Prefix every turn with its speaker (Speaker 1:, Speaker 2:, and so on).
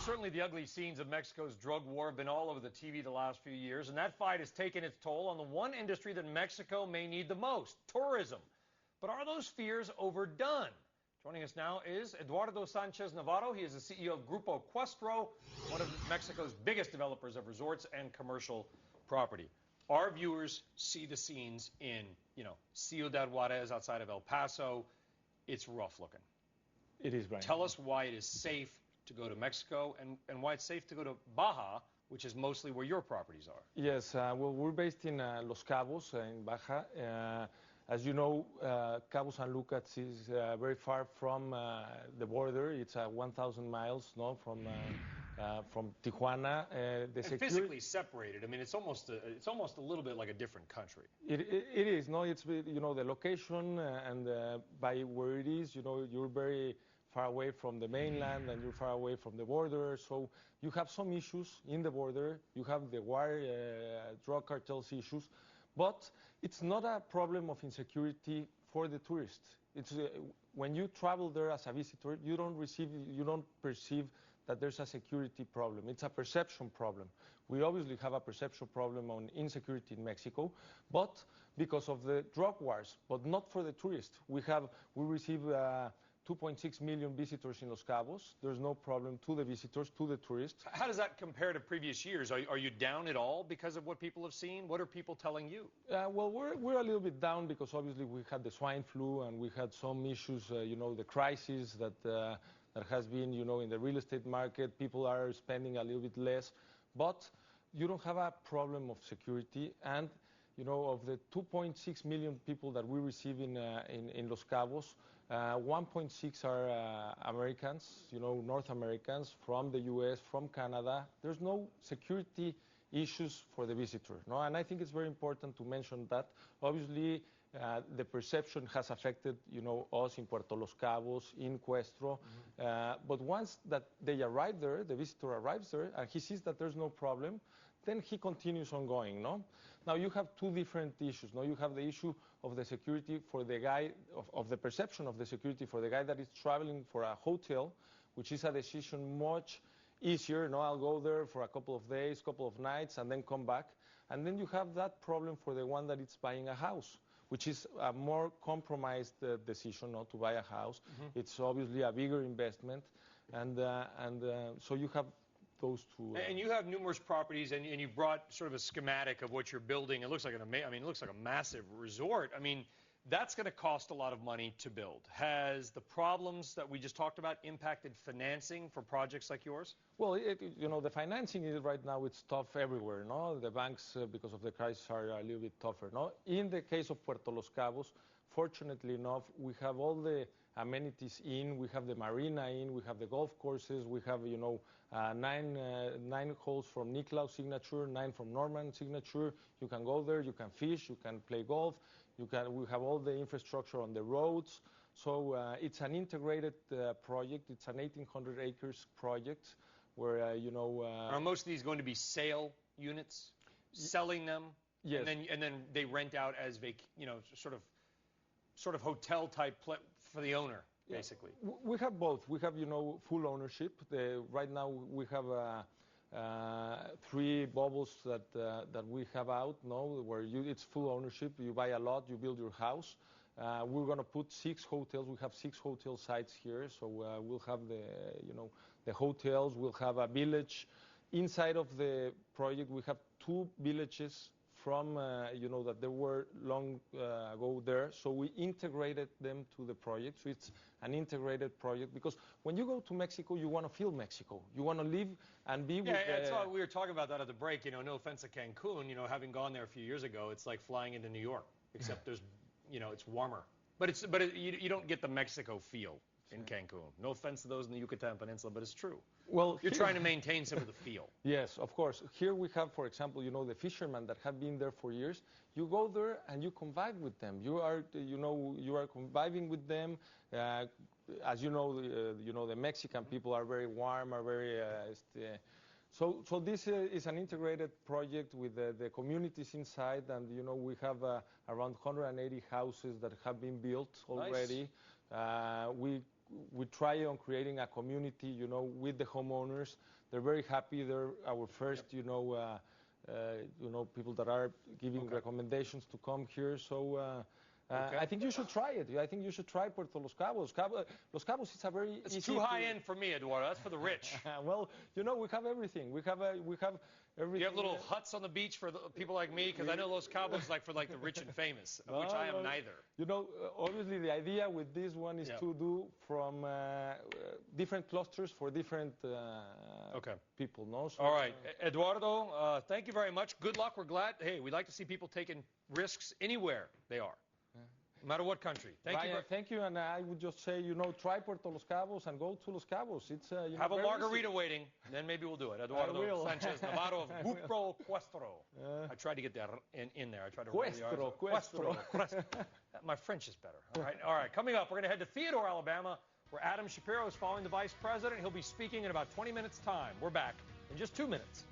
Speaker 1: certainly the ugly scenes of Mexico's drug war have been all over the TV the last few years, and that fight has taken its toll on the one industry that Mexico may need the most, tourism. But are those fears overdone? Joining us now is Eduardo Sanchez Navarro. He is the CEO of Grupo Questro, one of Mexico's biggest developers of resorts and commercial property. Our viewers see the scenes in, Ciudad Juarez outside of El Paso. It's rough looking.
Speaker 2: It is, Brian.
Speaker 1: Tell us why it is safe to go to Mexico and why it's safe to go to Baja, which is mostly where your properties are.
Speaker 2: Yes, well, we're based in Los Cabos, in Baja. As you know, Cabo San Lucas is very far from the border. It's 1,000 miles from Tijuana.
Speaker 1: Physically separated. I mean, it's almost a little bit like a different country.
Speaker 2: It is. No, it's the location and by where it is. You're very far away from the mainland and you're far away from the border. So you have some issues in the border. You have the wire drug cartels issues. But it's not a problem of insecurity for the tourist. It's when you travel there as a visitor, you don't perceive that there's a security problem. It's a perception problem. We obviously have a perception problem on insecurity in Mexico, but because of the drug wars, but not for the tourist. We receive 2.6 million visitors in Los Cabos. There's no problem to the visitors, to the tourists.
Speaker 1: How does that compare to previous years? Are you down at all because of what people have seen? What are people telling you?
Speaker 2: Well, we're a little bit down because obviously we had the swine flu and we had some issues, the crisis that has been, in the real estate market. People are spending a little bit less, but you don't have a problem of security. And of the 2.6 million people that we receive in Los Cabos, 1.6 are Americans, North Americans from the U.S., from Canada. There's no security issues for the visitor, no? And I think it's very important to mention that. Obviously, the perception has affected, us in Puerto Los Cabos, in Questro. But once that they arrive there, the visitor arrives there, and he sees that there's no problem, then he continues on going, no? Now, you have two different issues, no? You have the issue of the security for the guy, of the perception of the security for the guy that is traveling for a hotel, which is a decision much easier, no? I'll go there for a couple of days, couple of nights, and then come back. And then you have that problem for the one that is buying a house, which is a more compromised decision, not to buy a house. It's obviously a bigger investment, and so you have those two.
Speaker 1: And you have numerous properties, and you brought sort of a schematic of what you're building. It looks like it looks like a massive resort. I mean, that's going to cost a lot of money to build. Has the problems that we just talked about impacted financing for projects like yours?
Speaker 2: Well, the financing is right now, it's tough everywhere, no? The banks, because of the crisis, are a little bit tougher, no? In the case of Puerto Los Cabos, fortunately enough, we have all the amenities in. We have the marina in. We have the golf courses. We have, 9 holes from Niklaus signature, 9 from Norman signature. You can go there. You can fish. You can play golf. We have all the infrastructure on the roads. So it's an integrated project. It's an 1,800 acres project where,
Speaker 1: Are most of these going to be sale units? Selling them?
Speaker 2: Yes.
Speaker 1: And then they rent out as sort of hotel type for the owner, basically.
Speaker 2: We have both. We have, full ownership. Right now we have 3 bubbles that we have out, no, where it's full ownership. You buy a lot, you build your house. We're going to put 6 hotels. We have 6 hotel sites here, so we'll have the hotels. We'll have a village. Inside of the project, we have 2 villages from, that they were long ago there. So we integrated them to the project. So it's an integrated project because when you go to Mexico, you want to feel Mexico. You want to live and be with
Speaker 1: we were talking about that at the break. No offense to Cancun, having gone there a few years ago, it's like flying into New York, except there's, it's warmer. But you don't get the Mexico feel in Cancun. No offense to those in the Yucatan Peninsula, but it's true.
Speaker 2: Well,
Speaker 1: you're trying to maintain some of the feel.
Speaker 2: Yes, of course. Here we have, for example, the fishermen that have been there for years. You go there and you convive with them. You are conviving with them. As the Mexican people are very warm, are very. So this is an integrated project with the communities inside, and we have around 180 houses that have been built already.
Speaker 1: Nice.
Speaker 2: We we try on creating a community, you know, with the homeowners. They're very happy. They're our first, people that are giving recommendations to come here. So I think you should try it. I think you should try Puerto Los Cabos. Los Cabos is a very
Speaker 1: It's too high end for me, Eduardo. That's for the rich.
Speaker 2: Well, you know, we have everything. We have everything.
Speaker 1: You have little huts on the beach for people like me, because I know Los Cabos is like for like the rich and famous, of which I am neither.
Speaker 2: You know, obviously the idea with this one is to do from different clusters for different people. No. So,
Speaker 1: all right, Eduardo. Thank you very much. Good luck. We're glad. Hey, we like to see people taking risks anywhere they are. No matter what country. Thank you.
Speaker 2: Thank you, and I would just say, you know, try Puerto Los Cabos and go to Los Cabos. It's
Speaker 1: have a margarita waiting, then maybe we'll do it. Eduardo Sanchez Navarro of Bupro Cuestro. I tried to get that in there. I tried to
Speaker 2: Cuestro.
Speaker 1: My French is better. All right. Coming up, we're going to head to Theodore, Alabama, where Adam Shapiro is following the vice president. He'll be speaking in about 20 minutes' time. We're back in just 2 minutes.